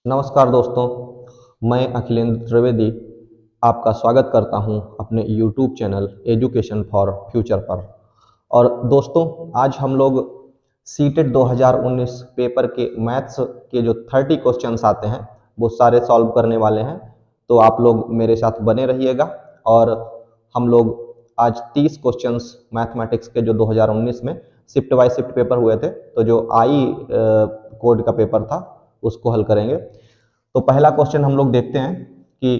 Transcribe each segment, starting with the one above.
नमस्कार दोस्तों, मैं अखिलेंद्र त्रिवेदी आपका स्वागत करता हूं अपने YouTube channel education for future पर। और दोस्तों, आज हम लोग सीटेट 2019 पेपर के मैथ्स के जो 30 क्वेश्चंस आते हैं वो सारे सॉल्व करने वाले हैं। तो आप लोग मेरे साथ बने रहिएगा और हम लोग आज 30 क्वेश्चंस मैथमेटिक्स के जो 2019 में शिफ्ट बाय शिफ्ट पेपर हुए थे, तो जो आई कोड का पेपर था उसको हल करेंगे। तो पहला क्वेश्चन हम लोग देखते हैं कि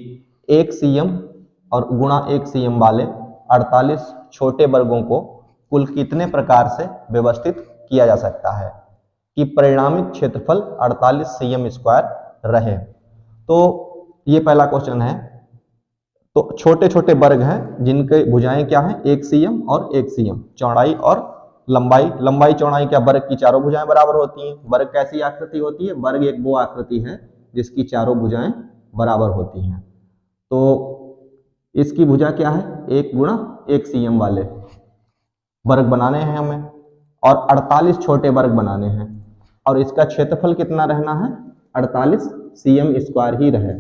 1 सीएम और गुणा 1 सीएम वाले 48 छोटे वर्गों को कुल कितने प्रकार से व्यवस्थित किया जा सकता है कि परिणामी क्षेत्रफल 48 सीएम स्क्वायर रहे। तो ये पहला क्वेश्चन है। तो छोटे छोटे वर्ग हैं जिनके भुजाएं क्या हैं, 1 सीएम और 1 सीएम, चौड़ाई और लंबाई चौड़ाई क्या वर्ग की चारों भुजाएं बराबर होती हैं। वर्ग कैसी आकृति होती है? वर्ग एक वो आकृति है जिसकी चारों भुजाएं बराबर होती हैं। तो इसकी भुजा क्या है? 1 गुणा 1 सीएम वाले वर्ग बनाने हैं हमें और 48 छोटे वर्ग बनाने हैं और इसका क्षेत्रफल कितना रहना है? 48 सीएम स्क्वायर ही रहे।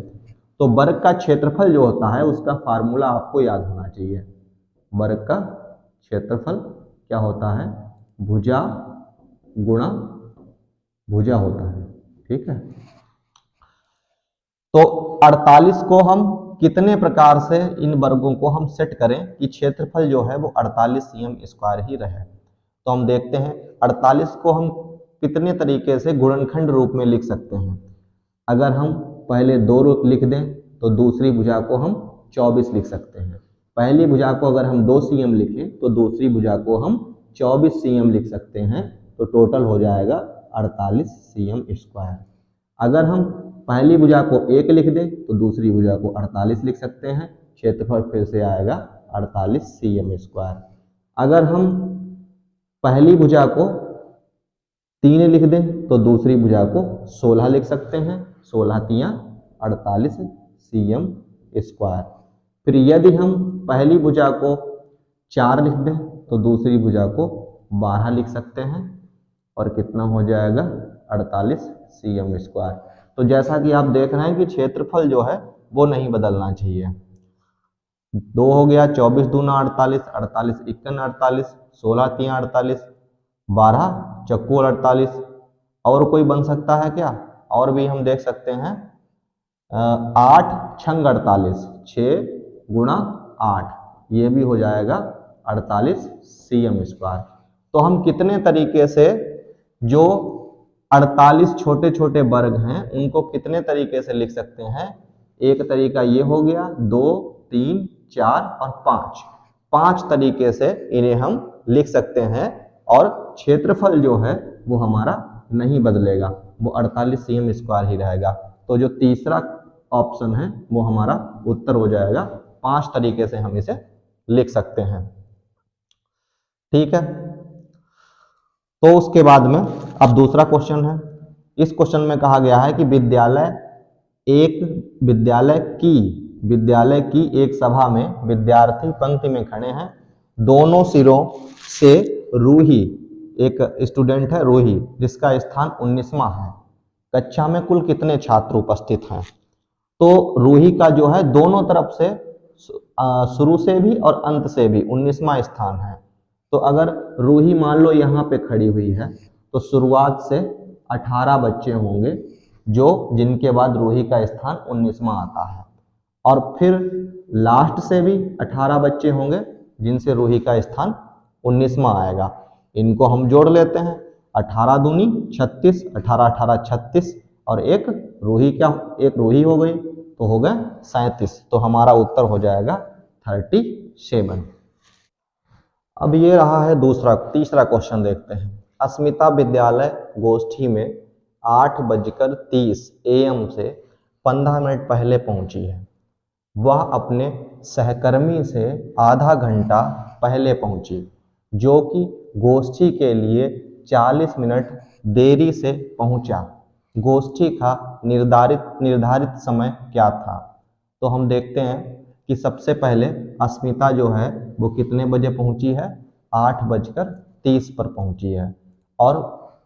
तो वर्ग का क्षेत्रफल जो होता है उसका फार्मूला आपको याद होना चाहिए। वर्ग का क्षेत्रफल क्या होता है? भुजा गुणा भुजा होता है। ठीक है। तो 48 को हम कितने प्रकार से इन वर्गों को हम सेट करें कि क्षेत्रफल जो है वो 48 सीएम स्क्वायर ही रहे। तो हम देखते हैं 48 को हम कितने तरीके से गुणनखंड रूप में लिख सकते हैं। अगर हम पहले 2 लिख दें तो दूसरी भुजा को हम 24 लिख सकते हैं। पहली भुजा को अगर हम 2 सीएम लिखें तो दूसरी भुजा को हम 24 सीएम लिख सकते हैं। तो टोटल हो जाएगा 48 सीएम स्क्वायर। अगर हम पहली भुजा को 1 लिख दें तो दूसरी भुजा को 48 लिख सकते हैं। क्षेत्रफल फिर से आएगा 48 सीएम स्क्वायर। अगर हम पहली भुजा को 3 लिख दें तो दूसरी भुजा को 16 लिख सकते हैं। 16 तियां 48 सीएम स्क्वायर। फिर यदि हम पहली भुजा को 4 लिख दें तो दूसरी भुजा को 12 लिख सकते हैं और कितना हो जाएगा? 48 सीएम स्क्वायर। तो जैसा कि आप देख रहे हैं कि क्षेत्रफल जो है वो नहीं बदलना चाहिए। 2 हो गया, 24 दूना 48, 48 इक्कन 48, 16 तियां 48, 12 चक्कू 48। और कोई बन सकता है क्या? और भी हम देख सकते हैं 8 छंग 48, 6 गुणा 8, ये भी हो जाएगा 48 सीएम स्क्वायर। तो हम कितने तरीके से जो 48 छोटे छोटे वर्ग हैं उनको कितने तरीके से लिख सकते हैं? एक तरीका ये हो गया, 2 3 4 और 5 तरीके से इन्हें हम लिख सकते हैं और क्षेत्रफल जो है वो हमारा नहीं बदलेगा, वो 48 सीएम स्क्वायर ही रहेगा। तो जो तीसरा ऑप्शन है वो हमारा उत्तर हो जाएगा। 5 तरीके से हम इसे लिख सकते हैं। ठीक है। तो उसके बाद में अब दूसरा क्वेश्चन है। इस क्वेश्चन में कहा गया है कि विद्यालय की एक सभा में विद्यार्थी पंक्ति में खड़े हैं। दोनों सिरों से रूही, एक स्टूडेंट है रूही, जिसका स्थान 19वां है। कक्षा में कुल कितने छात्र उपस्थित हैं? तो रूही का जो है दोनों तरफ से शुरू से भी और अंत से भी 19वां स्थान है। तो अगर रूही मान लो यहाँ पे खड़ी हुई है तो शुरुआत से 18 बच्चे होंगे जिनके बाद रूही का स्थान 19वां आता है, और फिर लास्ट से भी 18 बच्चे होंगे जिनसे रूही का स्थान 19वां आएगा। इनको हम जोड़ लेते हैं, 18 दूनी 36, 18 18 36 और एक रूही हो गई तो हो गए 37। तो हमारा उत्तर हो जाएगा 37। अब ये रहा है तीसरा क्वेश्चन देखते हैं। अस्मिता विद्यालय गोष्ठी में 8:30 AM से 15 मिनट पहले पहुंची है। वह अपने सहकर्मी से आधा घंटा पहले पहुंची, जो कि गोष्ठी के लिए 40 मिनट देरी से पहुंचा। गोष्ठी का निर्धारित समय क्या था? तो हम देखते हैं कि सबसे पहले अस्मिता जो है वो कितने बजे पहुंची है? 8:30 पर पहुंची है। और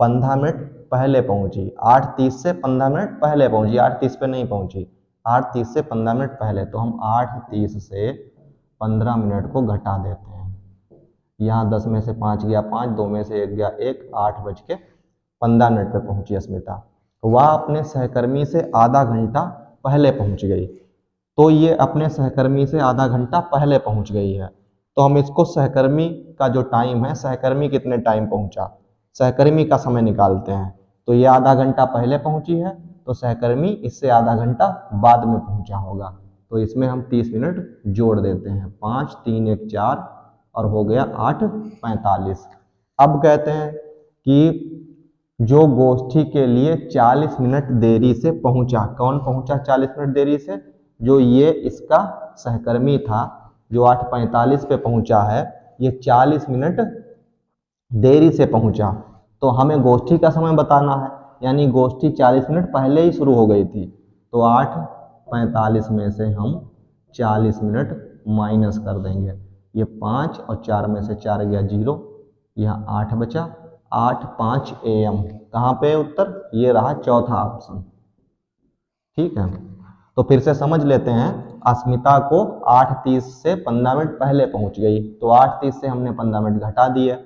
15 मिनट पहले पहुंची, 8:30 से 15 मिनट पहले पहुंची, 8:30 पे नहीं पहुंची, 8:30 से 15 मिनट पहले। तो हम 8:30 से 15 मिनट को घटा देते हैं। यहाँ 10 में से 5 गया 5, 2 में से 1 गया 1, 8:15 पे पहुंची अस्मिता। वह अपने सहकर्मी से आधा घंटा पहले पहुंच गई। तो ये अपने सहकर्मी से आधा घंटा पहले पहुंच गई है। तो हम इसको सहकर्मी का जो टाइम है, सहकर्मी कितने टाइम पहुंचा, सहकर्मी का समय निकालते हैं। तो ये आधा घंटा पहले पहुंची है, तो सहकर्मी इससे आधा घंटा बाद में पहुंचा होगा। तो इसमें हम 30 मिनट जोड़ देते हैं, 5, 3, 1, 4 और हो गया 8:45। अब कहते हैं कि जो गोष्ठी के लिए 40 मिनट देरी से पहुंचा, कौन पहुंचा 40 मिनट देरी से? जो ये इसका सहकर्मी था जो 8:45 पे पहुंचा है, ये 40 मिनट देरी से पहुंचा। तो हमें गोष्ठी का समय बताना है, यानी गोष्ठी 40 मिनट पहले ही शुरू हो गई थी। तो 8:45 में से हम 40 मिनट माइनस कर देंगे। ये 5 और 4 में से 4 गया 0, यहाँ 8 बचा, 8:05 AM। कहाँ पे उत्तर? ये रहा चौथा ऑप्शन। ठीक है, तो फिर से समझ लेते हैं। अस्मिता को 8:30 से 15 मिनट पहले पहुंच गई, तो 8:30 से हमने 15 मिनट घटा दिए,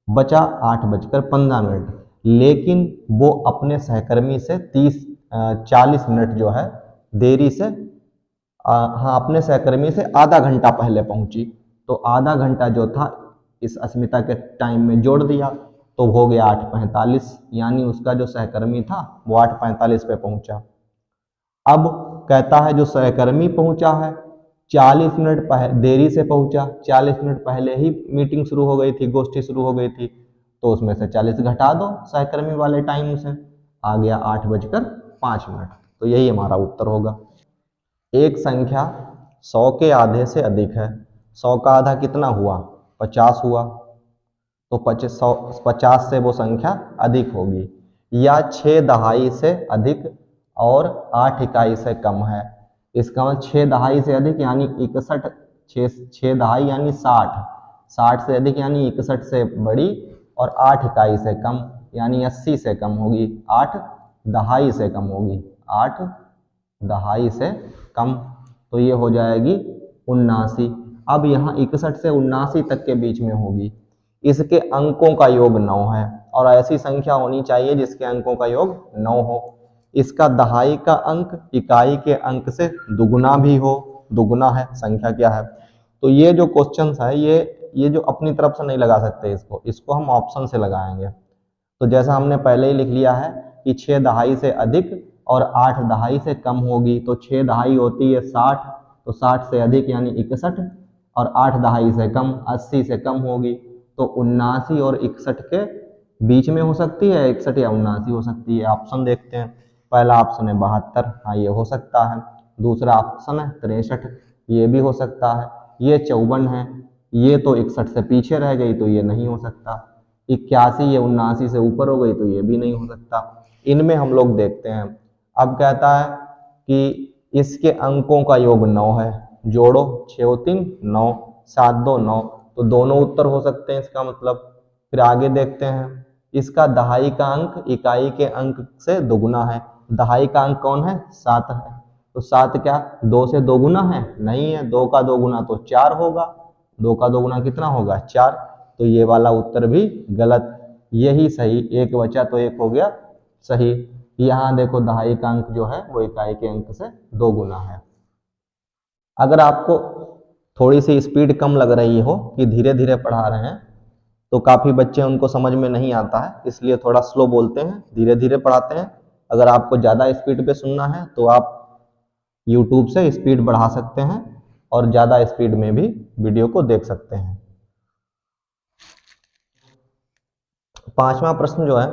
बचा 8:15। लेकिन वो अपने सहकर्मी से 40 मिनट जो है देरी से हाँ, अपने सहकर्मी से आधा घंटा पहले पहुंची। तो आधा घंटा जो था इस अस्मिता के टाइम में जोड़ दिया, तो हो गया 8:45, यानी उसका जो सहकर्मी था वो 8:45 पे पहुंचा। अब कहता है जो सहकर्मी पहुंचा है 40 मिनट देरी से पहुंचा, 40 मिनट पहले ही मीटिंग शुरू हो गई थी, गोष्ठी शुरू हो गई थी, तो उसमें से 40 घटा दो सहकर्मी वाले टाइम से, आ गया 8:05। तो यही हमारा उत्तर होगा। एक संख्या 100 के आधे से अधिक है। 100 का आधा कितना हुआ? 50 हुआ। तो 50 से वो संख्या अधिक होगी, या 6 दहाई से अधिक और 8 इकाई से कम है। इसका मतलब 6 दहाई से अधिक यानी 61, 6 दहाई यानी 60, 60 से अधिक यानी 61 से बड़ी, और 8 इकाई से कम यानी 80 से कम होगी, 8 दहाई से कम होगी, 8 दहाई से कम। तो ये हो जाएगी 79। अब यहाँ 61 से 79 तक के बीच में होगी। इसके अंकों का योग 9 है, और ऐसी संख्या होनी चाहिए जिसके अंकों का योग 9 हो। इसका दहाई का अंक इकाई के अंक से दुगुना भी हो, दुगुना है, संख्या क्या है। तो ये जो क्वेश्चन है ये जो अपनी तरफ से नहीं लगा सकते, इसको हम ऑप्शन से लगाएंगे। तो जैसा हमने पहले ही लिख लिया है कि 6 दहाई से अधिक और 8 दहाई से कम होगी, तो 6 दहाई होती है 60, तो 60 से अधिक यानी 61, और 8 दहाई से कम 80 से कम होगी, तो 79 और 61 के बीच में हो सकती है, 61 या 79 हो सकती है। ऑप्शन देखते हैं। पहला ऑप्शन है 72, हाँ ये हो सकता है। दूसरा ऑप्शन है 63, ये भी हो सकता है। ये 54 है, ये तो 61 से पीछे रह गई, तो ये नहीं हो सकता। 81, ये 79 से ऊपर हो गई, तो ये भी नहीं हो सकता। इनमें हम लोग देखते हैं। अब कहता है कि इसके अंकों का योग 9 है, जोड़ो 6 और 3 9, 7 2 9, तो दोनों उत्तर हो सकते हैं इसका मतलब। फिर आगे देखते हैं, इसका दहाई का अंक इकाई के अंक से दोगुना है। दहाई का अंक कौन है? 7 है। तो 7 क्या 2 से दोगुना है? नहीं है। 2 का दोगुना तो 4 होगा। 2 का दोगुना कितना होगा? 4। तो ये वाला उत्तर भी गलत, यही सही। एक बचा तो एक हो गया सही। यहाँ देखो दहाई का अंक जो है वो इकाई के अंक से दोगुना है। अगर आपको थोड़ी सी स्पीड कम लग रही हो कि धीरे धीरे पढ़ा रहे हैं, तो काफ़ी बच्चे उनको समझ में नहीं आता है, इसलिए थोड़ा स्लो बोलते हैं, धीरे धीरे पढ़ाते हैं। अगर आपको ज़्यादा स्पीड पे सुनना है तो आप YouTube से स्पीड बढ़ा सकते हैं और ज़्यादा स्पीड में भी वीडियो को देख सकते हैं। 5वां प्रश्न जो है,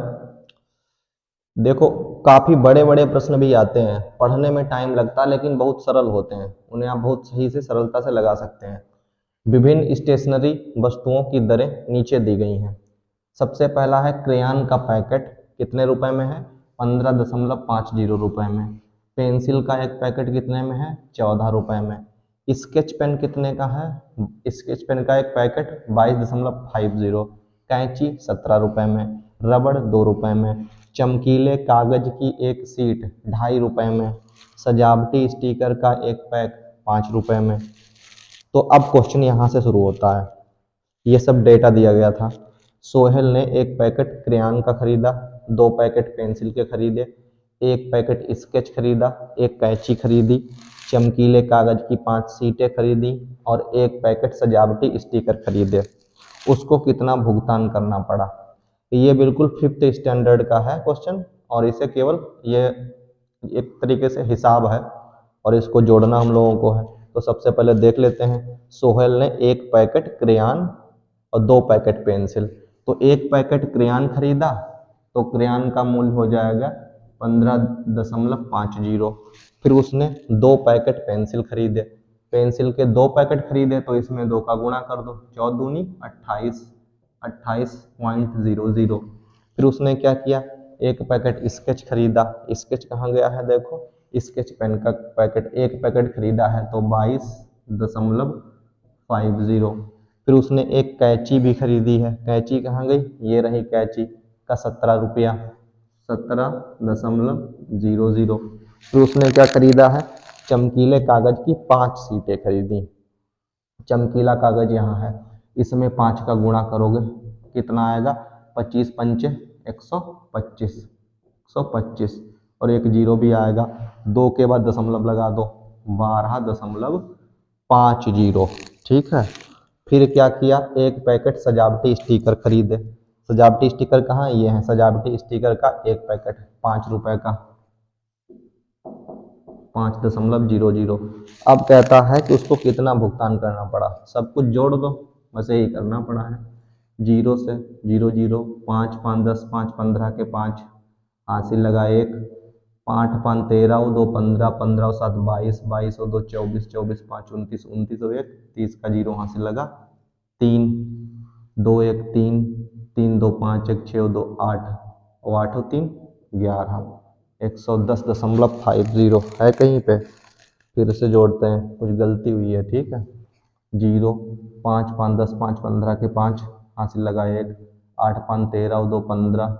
देखो काफ़ी बड़े बड़े प्रश्न भी आते हैं, पढ़ने में टाइम लगता है लेकिन बहुत सरल होते हैं, उन्हें आप बहुत सही से सरलता से लगा सकते हैं। विभिन्न स्टेशनरी वस्तुओं की दरें नीचे दी गई हैं। सबसे पहला है क्रेयॉन का पैकेट, कितने रुपए में है? 15.50 रुपए में। पेंसिल का एक पैकेट कितने में है? 14 रुपए में। स्केच पेन कितने का है? स्केच पेन का एक पैकेट 22.50। कैंची 17 रुपए में। रबड़ 2 रुपए में, चमकीले कागज की एक सीट 2.5 रुपए में, सजावटी स्टिकर का एक पैक 5 रुपए में। तो अब क्वेश्चन यहाँ से शुरू होता है। ये सब डेटा दिया गया था। सोहेल ने एक पैकेट क्रेयॉन का खरीदा, 2 पैकेट पेंसिल के खरीदे, 1 पैकेट स्केच खरीदा, 1 कैंची खरीदी, चमकीले कागज की 5 सीटें खरीदी और 1 पैकेट सजावटी स्टिकर खरीदे। उसको कितना भुगतान करना पड़ा? ये बिल्कुल 5th स्टैंडर्ड का है क्वेश्चन और इसे केवल ये एक तरीके से हिसाब है और इसको जोड़ना हम लोगों को है। तो सबसे पहले देख लेते हैं। सोहेल ने 1 पैकेट क्रेयॉन और 2 पैकेट पेंसिल। तो 1 पैकेट क्रेयॉन खरीदा तो क्रेयॉन का मूल्य हो जाएगा 15.50। फिर उसने 2 पैकेट पेंसिल खरीदे, पेंसिल के 2 पैकेट खरीदे तो इसमें 2 का गुणा कर दो, 4 दूनी 28, 28.00। फिर उसने क्या किया, 1 पैकेट स्केच खरीदा, स्केच कहाँ गया है देखो, स्केच पेन का पैकेट 1 पैकेट खरीदा है तो 22.50। फिर उसने 1 कैंची भी खरीदी है, कैंची कहाँ गई, ये रही कैंची का 17 रुपया, 17.00। फिर उसने क्या खरीदा है, चमकीले कागज की 5 सीटें खरीदी। चमकीला कागज यहाँ है, इसमें 5 का गुणा करोगे कितना आएगा, 25 पंचे 125, 125 और एक जीरो भी आएगा, 2 के बाद दशमलव लगा दो, 12.50। ठीक है। फिर क्या किया, 1 पैकेट सजावटी स्टिकर खरीदे। सजावटी स्टिकर कहाँ, ये है सजावटी स्टिकर का 1 पैकेट 5 रुपए का, 5.00। अब कहता है कि उसको कितना भुगतान करना पड़ा, सब कुछ जोड़ दो, बस यही करना पड़ा है। 0 से 0 0, 5 5 10, 5 15 के 5, हासिल लगा 1, 8 5 13, 2 15, 15 7 22, 22 2 24, 24 5 29, 29 और 1 30 का 0 हासिल लगा, 3 2 1 3, 3 2 5 1 6 2 8 और 8 3 11, 110.50 है कहीं पे। फिर से जोड़ते हैं, कुछ गलती हुई है, ठीक है। 0 5 5 10, 5 15 के 5, हासिल लगा 1, 8 5 13, 2 15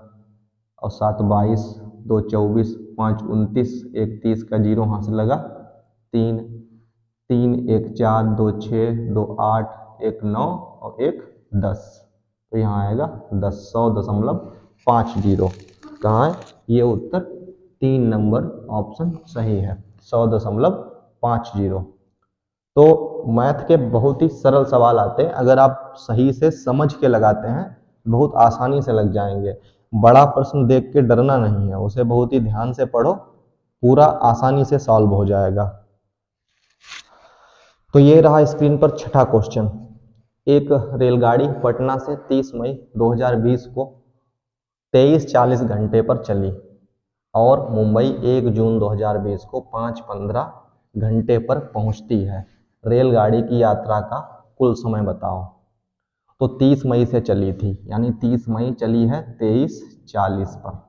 और 7 22, 2 24, 5 29, 1 30 का 0 हासिल लगा, 3 3 1 4, 2 6, 2 8, 1 9 और 1 10। तो यहाँ आएगा 100.50। कहाँ है ये उत्तर, 3 नंबर ऑप्शन सही है, 100.50। तो मैथ के बहुत ही सरल सवाल आते हैं, अगर आप सही से समझ के लगाते हैं बहुत आसानी से लग जाएंगे। बड़ा प्रश्न देख के डरना नहीं है, उसे बहुत ही ध्यान से पढ़ो, पूरा आसानी से सॉल्व हो जाएगा। तो ये रहा स्क्रीन पर छठा क्वेश्चन। एक रेलगाड़ी पटना से 30 मई 2020 को 23:40 घंटे पर चली और मुंबई 1 जून 2020 को 5:15 घंटे पर पहुंचती है। रेलगाड़ी की यात्रा का कुल समय बताओ। तो 30 मई से चली थी, यानी 30 मई चली है 23:40 पर।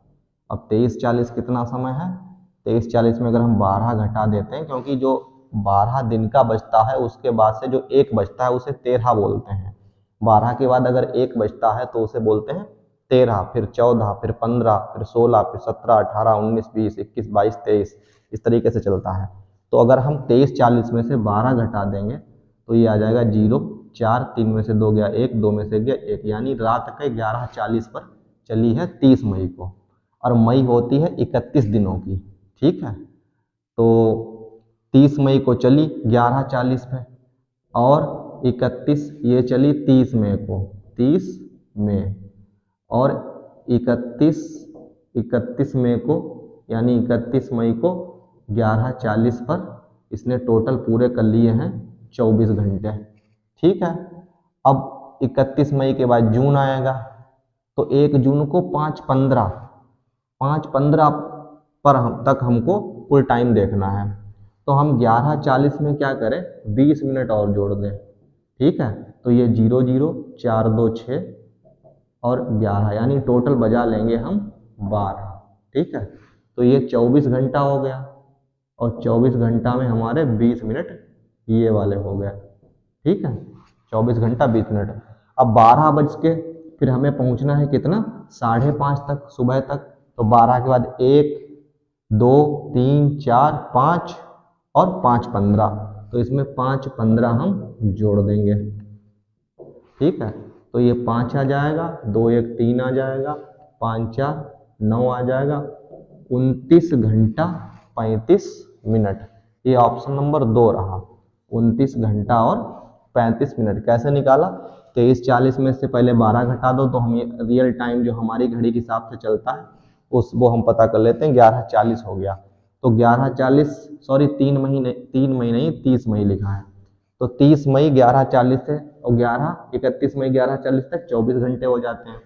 अब 23:40 कितना समय है, 23:40 में अगर हम 12 घटा देते हैं, क्योंकि जो 12 दिन का बचता है उसके बाद से जो 1 बचता है उसे 13 बोलते हैं। 12 के बाद अगर 1 बचता है तो उसे बोलते हैं 13, फिर 14, फिर 15, फिर 16, फिर 17, 18, 19, 20, 21, 22, 23, इस तरीके से चलता है। तो अगर हम 23:40 में से 12 घटा देंगे तो ये आ जाएगा 0, 4, 3 में से 2 गया 1, 2 में से गया 1, यानी रात के 11:40 पर चली है 30 मई को। और मई होती है 31 दिनों की, ठीक है। तो 30 मई को चली 11:40 पे और 31 ये चली 30 मई को, 30 मई और 31 मई को, यानी 31 मई को 11:40 पर इसने टोटल पूरे कर लिए हैं 24 घंटे, ठीक है। अब 31 मई के बाद जून आएगा तो 1 जून को 5:15 पर तक हमको कुल टाइम देखना है। तो हम 11:40 में क्या करें, 20 मिनट और जोड़ दें, ठीक है। तो ये 0 0, 4 2 6 और 11, यानी टोटल बजा लेंगे हम 12, ठीक है। तो ये 24 घंटा हो गया और 24 घंटा में हमारे 20 मिनट ये वाले हो गए, ठीक है। 24 घंटा 20 मिनट। अब 12 बज के फिर हमें पहुंचना है कितना, 5:30 तक, सुबह तक। तो 12 के बाद 1 2 3 4 5 और 5 15, तो इसमें 5 15 हम जोड़ देंगे। ठीक है, तो ये 5 आ जाएगा, 2 1 3 आ जाएगा, 5 4 9 आ जाएगा, 29 घंटा 35 मिनट। ये ऑप्शन नंबर 2 रहा, 29 घंटा और 35 मिनट। कैसे निकाला? 23:40 में से पहले 12 घटा दो, तो हम ये रियल टाइम जो हमारी घड़ी के हिसाब से चलता है वो हम पता कर लेते हैं। 11:40 हो गया, तो 11:40 सॉरी 3 महीने 30 मई लिखा है, तो 30 मई 11:40 से और 31 मई 11:40 तक 24 घंटे हो जाते हैं।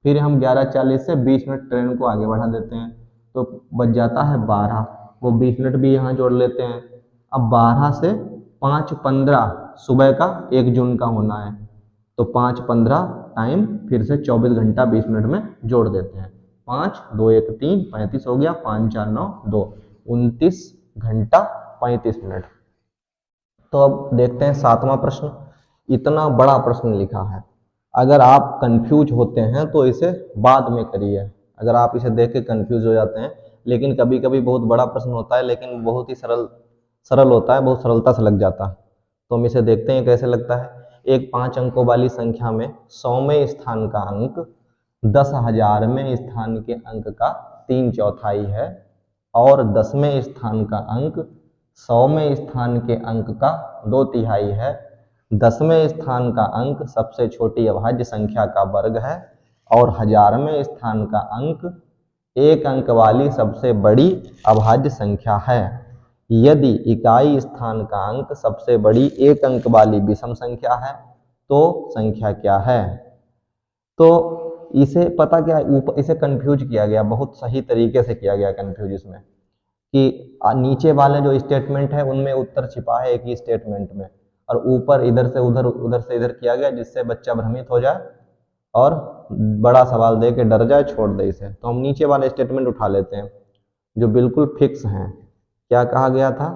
फिर हम 11:40 से 20 मिनट ट्रेन को आगे बढ़ा देते हैं, तो बच जाता है 12, वो 20 मिनट भी यहाँ जोड़ लेते हैं। अब 12 से 5 15 सुबह का 1 जून का होना है, तो 5 15 टाइम फिर से 24 घंटा 20 मिनट में जोड़ देते हैं। 5 2 1 3 35 हो गया, 5 4 9 2 29 घंटा 35 मिनट। तो अब देखते हैं 7वां प्रश्न। इतना बड़ा प्रश्न लिखा है, अगर आप कंफ्यूज होते हैं तो इसे बाद में करिए। अगर आप इसे देख के कंफ्यूज हो जाते हैं, लेकिन कभी कभी बहुत बड़ा प्रश्न होता है लेकिन बहुत ही सरल होता है, बहुत सरलता से लग जाता है। तो हम इसे देखते हैं कैसे लगता है। एक 5 अंकों वाली संख्या में 100वें स्थान का अंक 10,000वें स्थान के अंक का 3/4 है और 10वें स्थान का अंक 100वें स्थान के अंक का 2/3 है। 10वें स्थान का अंक सबसे छोटी अभाज्य संख्या का वर्ग है और 1000वें स्थान का अंक 1 अंक वाली सबसे बड़ी अभाज्य संख्या है। यदि इकाई स्थान का अंक सबसे बड़ी 1 अंक वाली विषम संख्या है तो संख्या क्या है? तो इसे पता क्या है, ऊपर इसे कंफ्यूज किया गया, बहुत सही तरीके से किया गया कंफ्यूज इसमें, कि नीचे वाले जो स्टेटमेंट है उनमें उत्तर छिपा है एक ही स्टेटमेंट में, और ऊपर इधर से उधर उधर से इधर किया गया जिससे बच्चा भ्रमित हो जाए और बड़ा सवाल दे के डर जाए, छोड़ दे इसे। तो हम नीचे वाले स्टेटमेंट उठा लेते हैं जो बिल्कुल फिक्स हैं। क्या कहा गया था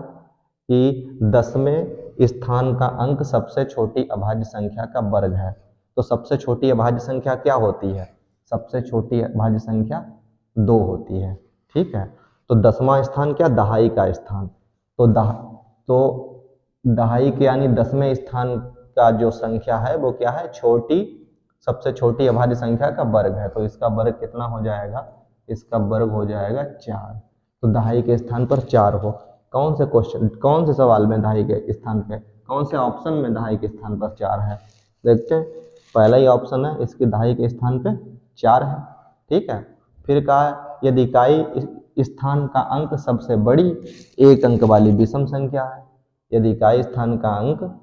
कि 10वें स्थान का अंक सबसे छोटी अभाज्य संख्या का वर्ग है। तो सबसे छोटी अभाज्य संख्या क्या होती है? सबसे छोटी अभाज्य संख्या 2 होती है। ठीक है, तो 10वां स्थान क्या? दहाई का स्थान। तो दहाई के यानी 10वें स्थान का जो संख्या है वो क्या है? सबसे छोटी अभाज्य संख्या का वर्ग है। तो इसका वर्ग कितना हो जाएगा? इसका वर्ग हो जाएगा 4। तो दहाई के स्थान पर 4 हो। कौन से क्वेश्चन, कौन से सवाल में दहाई के स्थान पे, कौन से ऑप्शन में दहाई के स्थान पर 4 है? देखते हैं, पहला ही ऑप्शन है, इसकी दहाई के स्थान पे 4 है। ठीक है, फिर कहा यदि इकाई स्थान का अंक सबसे बड़ी 1 अंक वाली विषम संख्या है। यदि इकाई स्थान का अंक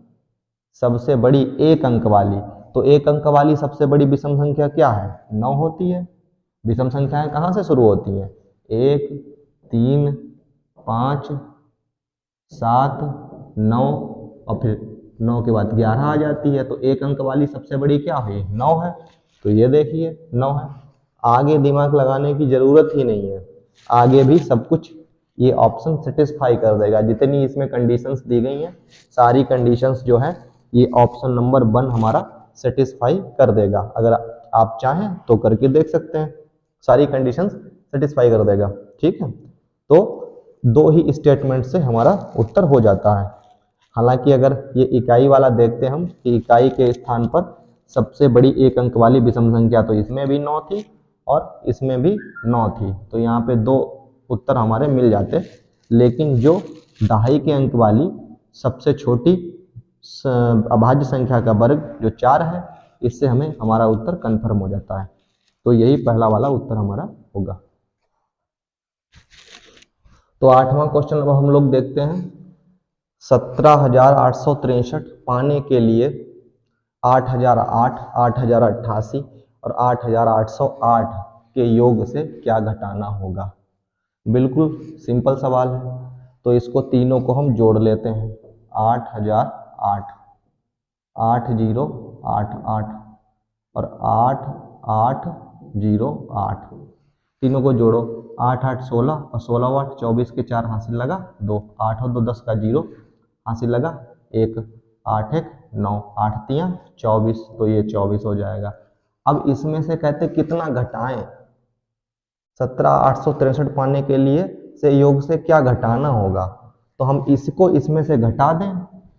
सबसे बड़ी 1 अंक वाली, तो 1 अंक वाली सबसे बड़ी विषम संख्या क्या है? 9 होती है। विषम संख्याएं कहाँ से शुरू होती हैं? 1 3 5 7 9 और फिर 9 के बाद 11 आ जाती है। तो 1 अंक वाली सबसे बड़ी क्या हुई? 9 है। तो ये देखिए 9 है। आगे दिमाग लगाने की जरूरत ही नहीं है, आगे भी सब कुछ ये ऑप्शन सेटिस्फाई कर देगा। जितनी इसमें कंडीशंस दी गई हैं सारी कंडीशंस जो है ये ऑप्शन नंबर 1 हमारा सेटिस्फाई कर देगा। अगर आप चाहें तो करके देख सकते हैं, सारी कंडीशंस सेटिस्फाई कर देगा। ठीक है, तो 2 ही स्टेटमेंट से हमारा उत्तर हो जाता है। हालांकि अगर ये इकाई वाला देखते हम कि इकाई के स्थान पर सबसे बड़ी 1 अंक वाली विषम संख्या, तो इसमें भी 9 थी और इसमें भी 9 थी, तो यहाँ पे 2 उत्तर हमारे मिल जाते। लेकिन जो दहाई के अंक वाली सबसे छोटी अभाज्य संख्या का वर्ग जो 4 है, इससे हमें हमारा उत्तर कंफर्म हो जाता है। तो यही पहला वाला उत्तर हमारा होगा। तो 8वां क्वेश्चन अब हम लोग देखते हैं। 17,863 पाने के लिए 8,008, 8,088 और 8,808 के योग से क्या घटाना होगा? बिल्कुल सिंपल सवाल है, तो इसको तीनों को हम जोड़ लेते हैं। 8,008, 8,088 और 8,808, तीनों को जोड़ो। 8 8 16 और 16 8 24 के 4 हासिल लगा 2, 8 और 2 10 का 0 हासिल लगा 1, 8 1 9, 8 3 24, तो ये 24 हो जाएगा। अब इसमें से कहते कितना घटाएं, 17,863 पाने के लिए से योग से क्या घटाना होगा, तो हम इसको इसमें से घटा दें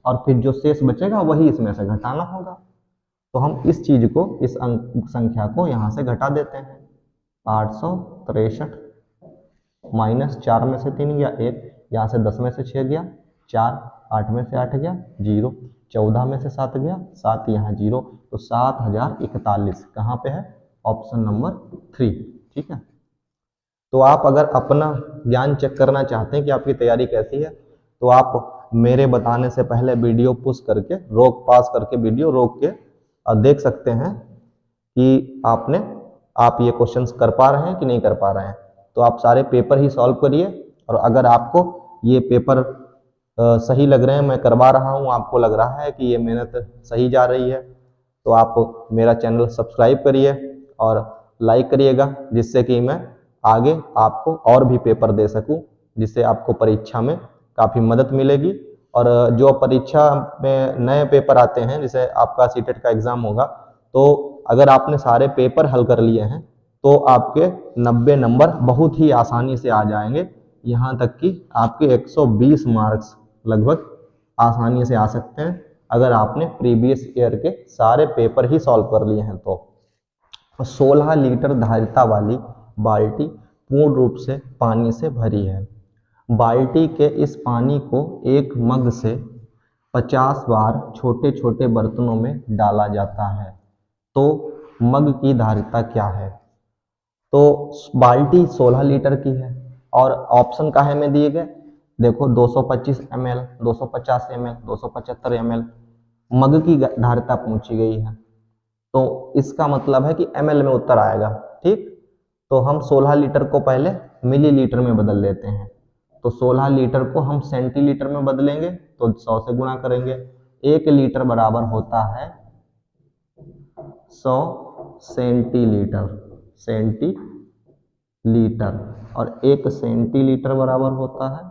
और फिर जो शेष बचेगा वही इसमें से घटाना होगा। तो हम इस चीज को, इस अंक संख्या को यहाँ से घटा देते हैं। 863 माइनस 4 में से 3 गया 1, यहाँ से 10 में से 6 गया 4, 8 में से 8 गया 0, 14 में से 7 गया 7, यहाँ 0, तो 7041 कहाँ पे है, ऑप्शन नंबर 3। ठीक है, तो आप अगर अपना ज्ञान चेक करना चाहते हैं कि आपकी तैयारी कैसी है, तो आप मेरे बताने से पहले वीडियो पुश करके पास करके वीडियो रोक के देख सकते हैं कि आप ये क्वेश्चंस कर पा रहे हैं कि नहीं कर पा रहे हैं। तो आप सारे पेपर ही सॉल्व करिए, और अगर आपको ये पेपर सही लग रहे हैं, मैं करवा रहा हूँ, आपको लग रहा है कि ये मेहनत सही जा रही है, तो आप मेरा चैनल सब्सक्राइब करिए और लाइक करिएगा, जिससे कि मैं आगे आपको और भी पेपर दे सकूं, जिससे आपको परीक्षा में काफ़ी मदद मिलेगी। और जो परीक्षा में नए पेपर आते हैं, जैसे आपका सीटेट का एग्ज़ाम होगा, तो अगर आपने सारे पेपर हल कर लिए हैं तो आपके 90 नंबर बहुत ही आसानी से आ जाएंगे, यहाँ तक कि आपके 120 मार्क्स लगभग आसानी से आ सकते हैं अगर आपने प्रीवियस ईयर के सारे पेपर ही सॉल्व कर लिए हैं। तो 16 लीटर धारिता वाली बाल्टी पूर्ण रूप से पानी से भरी है। बाल्टी के इस पानी को एक मग से 50 बार छोटे छोटे बर्तनों में डाला जाता है, तो मग की धारिता क्या है। तो बाल्टी 16 लीटर की है और ऑप्शन काहे में दिए गए, देखो 225 ml, 250 ml, 275 ml मग की धारिता पूछी गई है, तो इसका मतलब है कि ml में उत्तर आएगा। ठीक, तो हम 16 लीटर को पहले मिलीलीटर में बदल लेते हैं, तो 16 लीटर को हम सेंटीलीटर में बदलेंगे तो 100 से गुणा करेंगे। 1 लीटर बराबर होता है 100 सेंटीलीटर, और 1 सेंटीलीटर बराबर होता है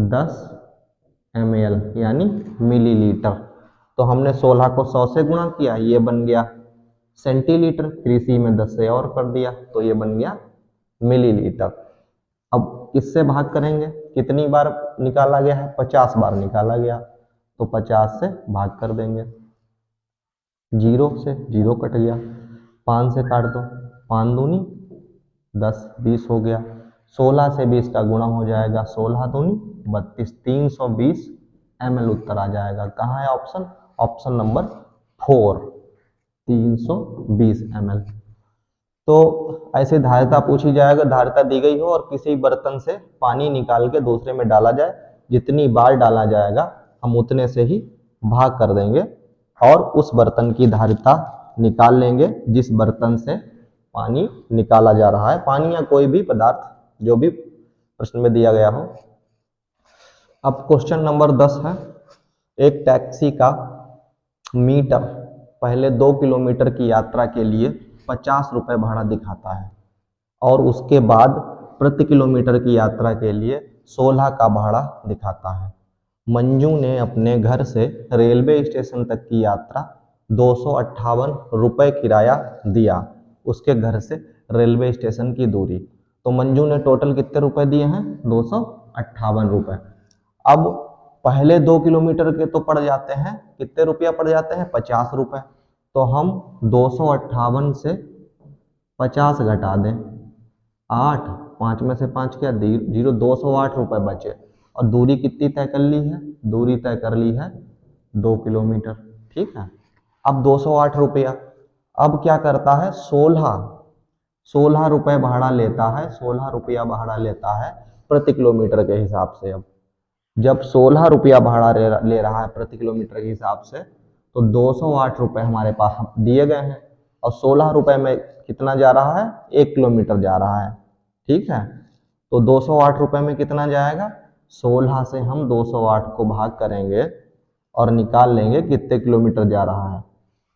10 ml यानी मिलीलीटर। तो हमने 16 को 100 से गुणा किया, ये बन गया सेंटीलीटर, फिर इसी में 10 से और कर दिया तो ये बन गया मिलीलीटर। अब इससे भाग करेंगे, कितनी बार निकाला गया है, 50 बार निकाला गया, तो 50 से भाग कर देंगे, 0 से 0 कट गया, 5 से काट दो, 5 दूनी 10, 20 हो गया, 16 से 20 का गुणा हो जाएगा, 16 दूनी 32, 320 ml उत्तर आ जाएगा। कहाँ है ऑप्शन, ऑप्शन नंबर 4, 320 ml। तो ऐसे धारिता पूछी जाएगा, धारिता दी गई हो और किसी बर्तन से पानी निकाल के दूसरे में डाला जाए, जितनी बार डाला जाएगा हम उतने से ही भाग कर देंगे और उस बर्तन की धारिता निकाल लेंगे जिस बर्तन से पानी निकाला जा रहा है, पानी या कोई भी पदार्थ जो भी प्रश्न में दिया गया हो। अब क्वेश्चन नंबर 10 है, एक टैक्सी का मीटर पहले 2 किलोमीटर की यात्रा के लिए 50 रुपये भाड़ा दिखाता है और उसके बाद प्रति किलोमीटर की यात्रा के लिए 16 का भाड़ा दिखाता है। मंजू ने अपने घर से रेलवे स्टेशन तक की यात्रा 258 रुपये किराया दिया, उसके घर से रेलवे स्टेशन की दूरी। तो मंजू ने टोटल कितने रुपए दिए हैं, 258 रुपये। अब पहले 2 किलोमीटर के तो पड़ जाते हैं, कितने रुपया पड़ जाते हैं, 50 रुपये। तो हम 258 से 50 घटा दें, 8, 5 में से 5 क्या 0, 208 रुपये बचे। और दूरी कितनी तय कर ली है, दूरी तय कर ली है 2 किलोमीटर। ठीक है, अब 208 रुपया, अब क्या करता है, 16 रुपये भाड़ा लेता है, 16 रुपया भाड़ा लेता है प्रति किलोमीटर के हिसाब से। अब जब 16 रुपया भाड़ा ले रहा है प्रति किलोमीटर के हिसाब से, तो 208 रुपये हमारे पास दिए गए हैं और 16 रुपये में कितना जा रहा है, 1 किलोमीटर जा रहा है। ठीक है, तो 208 रुपये में कितना जाएगा, 16 से हम 208 को भाग करेंगे और निकाल लेंगे कितने किलोमीटर जा रहा है।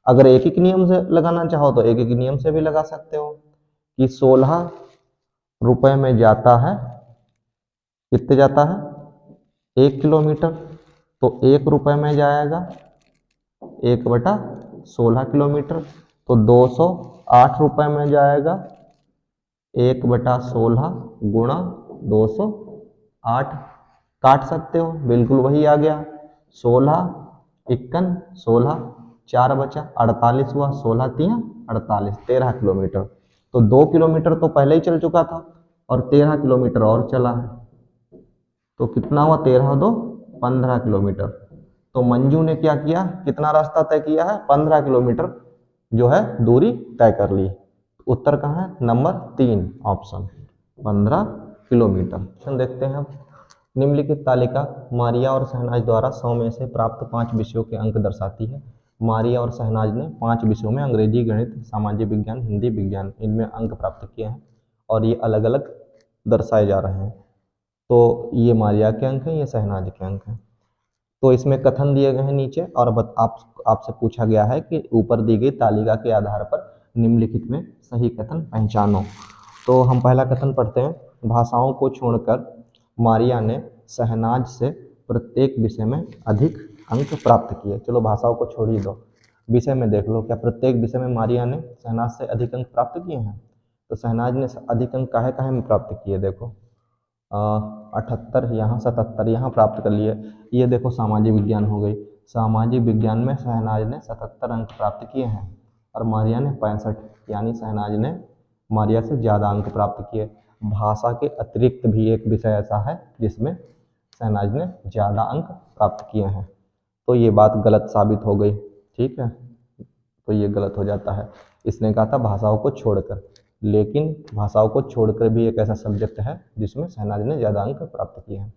अगर एक एक नियम से लगाना चाहो तो एक एक नियम से भी लगा सकते हो कि 16 रुपये में जाता है, कितने जाता है, 1 किलोमीटर, तो 1 रुपये में जाएगा 1/16, 16 किलोमीटर, तो 208 रुपये में जाएगा 1/16 गुणा 208, काट सकते हो, बिल्कुल वही आ गया। 16 इक्कन 16, 4 बचा 48 हुआ, 16 तिया 48, 13 किलोमीटर। तो 2 किलोमीटर तो पहले ही चल चुका था और 13 किलोमीटर और चला है, तो कितना हुआ 13 2 15 किलोमीटर। तो मंजू ने क्या किया, कितना रास्ता तय किया है, 15 किलोमीटर जो है दूरी तय कर ली। उत्तर कहाँ है, नंबर 3 ऑप्शन 15 किलोमीटर। क्वेश्चन देखते हैं अब। निम्नलिखित तालिका मारिया और शहनाज द्वारा 100 में से प्राप्त 5 विषयों के अंक दर्शाती है। मारिया और शहनाज ने 5 विषयों में अंग्रेजी, गणित, सामाजिक विज्ञान, हिंदी, विज्ञान, इनमें अंक प्राप्त किए हैं और ये अलग अलग दर्शाए जा रहे हैं। तो ये मारिया के अंक हैं, ये शहनाज के अंक हैं। तो इसमें कथन दिए गए हैं नीचे और आपसे पूछा गया है कि ऊपर दी गई तालिका के आधार पर निम्नलिखित में सही कथन पहचानो। तो हम पहला कथन पढ़ते हैं। भाषाओं को छोड़कर मारिया ने शहनाज से प्रत्येक विषय में अधिक अंक प्राप्त किए। चलो भाषाओं को छोड़ ही दो, विषय में देख लो, क्या प्रत्येक विषय में मारिया ने शहनाज से अधिक अंक प्राप्त किए हैं? तो शहनाज ने अधिक अंक काहे में प्राप्त किए, देखो 78 यहाँ 77 यहाँ प्राप्त कर लिए। ये देखो सामाजिक विज्ञान हो गई, सामाजिक विज्ञान में शहनाज ने 77 अंक प्राप्त किए हैं और मारिया ने 65, यानी शहनाज ने मारिया से ज़्यादा अंक प्राप्त किए। भाषा के अतिरिक्त भी एक विषय ऐसा है जिसमें शहनाज ने ज़्यादा अंक प्राप्त किए हैं, तो ये बात गलत साबित हो गई। ठीक है, तो ये गलत हो जाता है। इसने कहा था भाषाओं को छोड़कर, लेकिन भाषाओं को छोड़कर भी एक ऐसा सब्जेक्ट है जिसमें शहनाज ने ज़्यादा अंक प्राप्त किए हैं।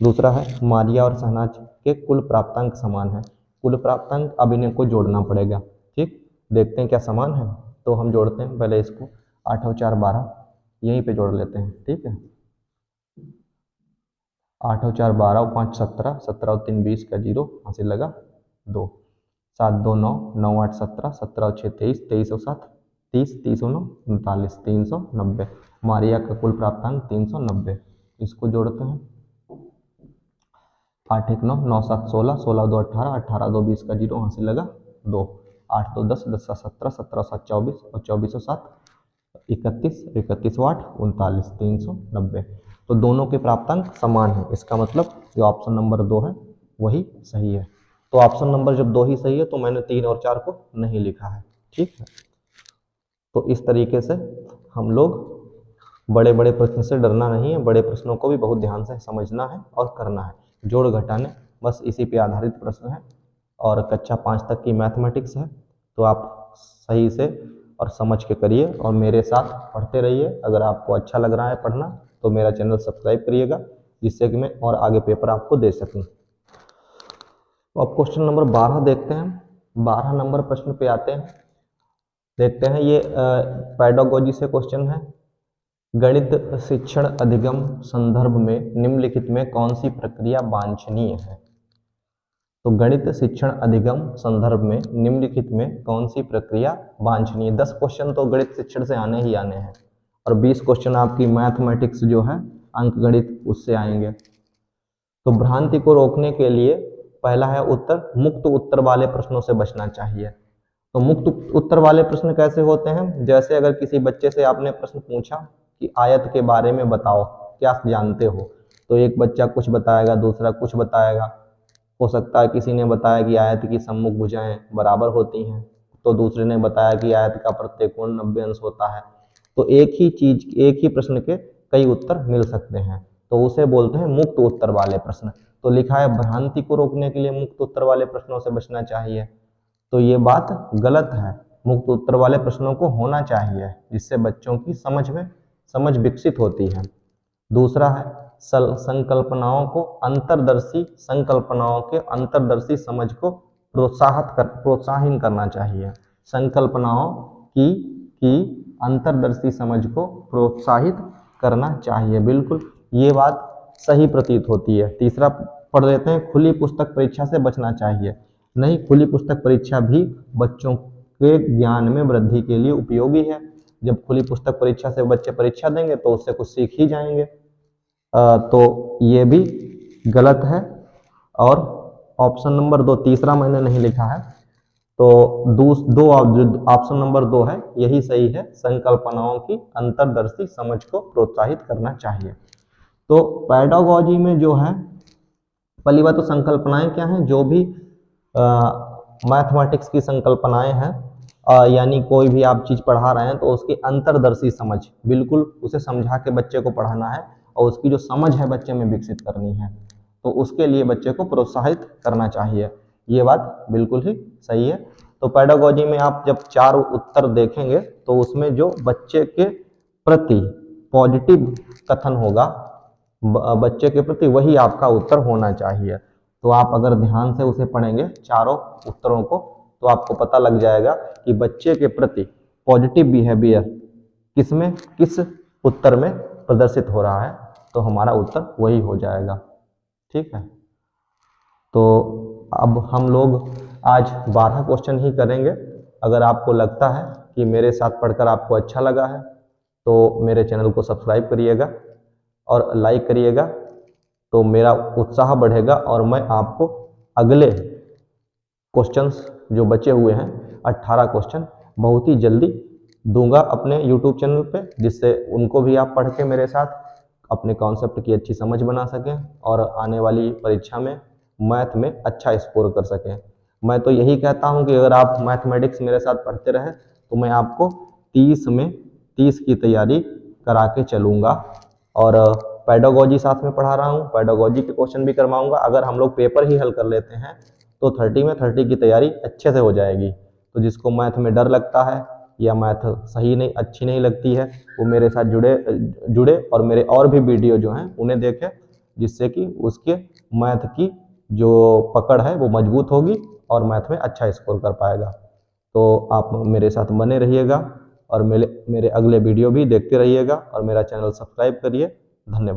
दूसरा है मारिया और शहनाज के कुल प्राप्तांक समान है। कुल प्राप्तांक अब इन्हें को जोड़ना पड़ेगा। ठीक, देखते हैं क्या समान है। तो हम जोड़ते हैं पहले इसको, 8 और 4 12, यहीं पे जोड़ लेते हैं। ठीक है, 8 और 4 12 और 5 17, 17 और 3 20 का 0 यहाँ से लगा 2, 7 2 9, 9 8 17, 17 और 6 23, 23 और 7 30, 30 और 9 39, 390। मारिया का कुल प्राप्तांक 390। इसको जोड़ते हैं, 8 1 9, 9 7 16, 16 2 18, 18 2 20 का 0 यहाँ से लगा 2, 8 2 10, 10 7 17, 17 7 24 और 24 और 7 31, 31 8 39, 390। तो दोनों के प्राप्तांक समान है। इसका मतलब जो ऑप्शन नंबर 2 है वही सही है। तो ऑप्शन नंबर जब 2 ही सही है तो मैंने 3 और 4 को नहीं लिखा है। ठीक है, तो इस तरीके से हम लोग बड़े बड़े प्रश्न से डरना नहीं है, बड़े प्रश्नों को भी बहुत ध्यान से समझना है और करना है। जोड़ घटाने बस इसी पे आधारित प्रश्न है और कक्षा 5 तक की मैथमेटिक्स है। तो आप सही से और समझ के करिए और मेरे साथ पढ़ते रहिए। अगर आपको अच्छा लग रहा है पढ़ना तो मेरा चैनल सब्सक्राइब करिएगा, जिससे कि मैं और आगे पेपर आपको दे सकूं। तो अब क्वेश्चन नंबर 12 देखते हैं। 12 नंबर प्रश्न पे आते हैं, देखते हैं। ये पेडागोजी से क्वेश्चन है। गणित शिक्षण अधिगम संदर्भ में निम्नलिखित में कौन सी प्रक्रिया वांछनीय है? तो गणित शिक्षण अधिगम संदर्भ में निम्नलिखित में कौन सी प्रक्रिया वांछनीय? 10 क्वेश्चन तो गणित शिक्षण से आने ही आने हैं और 20 क्वेश्चन आपकी मैथमेटिक्स जो है अंक गणित उससे आएंगे। तो भ्रांति को रोकने के लिए पहला है उत्तर, मुक्त उत्तर वाले प्रश्नों से बचना चाहिए। तो मुक्त उत्तर वाले प्रश्न कैसे होते हैं? जैसे अगर किसी बच्चे से आपने प्रश्न पूछा कि आयत के बारे में बताओ, क्या जानते हो, तो एक बच्चा कुछ बताएगा, दूसरा कुछ बताएगा। हो सकता है किसी ने बताया कि आयत की सम्मुख भुजाएं बराबर होती हैं, तो दूसरे ने बताया कि आयत का प्रत्येक कोण 90 अंश होता है। तो एक ही चीज, एक ही प्रश्न के कई उत्तर मिल सकते हैं, तो उसे बोलते हैं मुक्त उत्तर वाले प्रश्न। तो लिखा है भ्रांति को रोकने के लिए मुक्त उत्तर वाले प्रश्नों से बचना चाहिए, तो ये बात गलत है। मुक्त उत्तर वाले प्रश्नों को होना चाहिए, जिससे बच्चों की समझ विकसित होती है। दूसरा है संकल्पनाओं के अंतर्दर्शी समझ को प्रोत्साहित करना चाहिए। संकल्पनाओं की अंतर्दर्शी समझ को प्रोत्साहित करना चाहिए, बिल्कुल ये बात सही प्रतीत होती है। तीसरा पढ़ लेते हैं, खुली पुस्तक परीक्षा से बचना चाहिए। नहीं, खुली पुस्तक परीक्षा भी बच्चों के ज्ञान में वृद्धि के लिए उपयोगी है। जब खुली पुस्तक परीक्षा से बच्चे परीक्षा देंगे तो उससे कुछ सीख ही जाएंगे। तो ये भी गलत है। और ऑप्शन नंबर 2 तीसरा मैंने नहीं लिखा है, तो दो ऑप्शन नंबर 2 है यही सही है, संकल्पनाओं की अंतर्दर्शी समझ को प्रोत्साहित करना चाहिए। तो पेडागोजी में जो है पहली बात तो संकल्पनाएं क्या हैं, जो भी मैथमेटिक्स की संकल्पनाएं हैं, यानी कोई भी आप चीज़ पढ़ा रहे हैं तो उसकी अंतर्दर्शी समझ, बिल्कुल उसे समझा के बच्चे को पढ़ाना है और उसकी जो समझ है बच्चे में विकसित करनी है, तो उसके लिए बच्चे को प्रोत्साहित करना चाहिए। ये बात बिल्कुल ही सही है। तो पेडागोजी में आप जब 4 उत्तर देखेंगे तो उसमें जो बच्चे के प्रति पॉजिटिव कथन होगा, बच्चे के प्रति, वही आपका उत्तर होना चाहिए। तो आप अगर ध्यान से उसे पढ़ेंगे चारों उत्तरों को तो आपको पता लग जाएगा कि बच्चे के प्रति पॉजिटिव बिहेवियर किसमें, किस उत्तर में प्रदर्शित हो रहा है, तो हमारा उत्तर वही हो जाएगा। ठीक है, तो अब हम लोग आज 12 क्वेश्चन ही करेंगे। अगर आपको लगता है कि मेरे साथ पढ़कर आपको अच्छा लगा है तो मेरे चैनल को सब्सक्राइब करिएगा और लाइक करिएगा, तो मेरा उत्साह बढ़ेगा और मैं आपको अगले क्वेश्चंस जो बचे हुए हैं 18 क्वेश्चन बहुत ही जल्दी दूंगा अपने YouTube चैनल पे, जिससे उनको भी आप पढ़ के मेरे साथ अपने कॉन्सेप्ट की अच्छी समझ बना सकें और आने वाली परीक्षा में मैथ में अच्छा स्कोर कर सकें। मैं तो यही कहता हूं कि अगर आप मैथमेटिक्स मेरे साथ पढ़ते रहें तो मैं आपको 30 में 30 की तैयारी करा के चलूँगा। और पेडागोजी साथ में पढ़ा रहा हूँ, पेडागोजी के क्वेश्चन भी करवाऊँगा। अगर हम लोग पेपर ही हल कर लेते हैं तो 30 में 30 की तैयारी अच्छे से हो जाएगी। तो जिसको मैथ में डर लगता है या मैथ सही नहीं अच्छी नहीं लगती है वो मेरे साथ जुड़े और मेरे और भी वीडियो जो हैं उन्हें देखें, जिससे कि उसके मैथ की जो पकड़ है वो मजबूत होगी और मैथ में अच्छा स्कोर कर पाएगा। तो आप मेरे साथ बने रहिएगा और मेरे अगले वीडियो भी देखते रहिएगा और मेरा चैनल सब्सक्राइब करिए। धन्यवाद।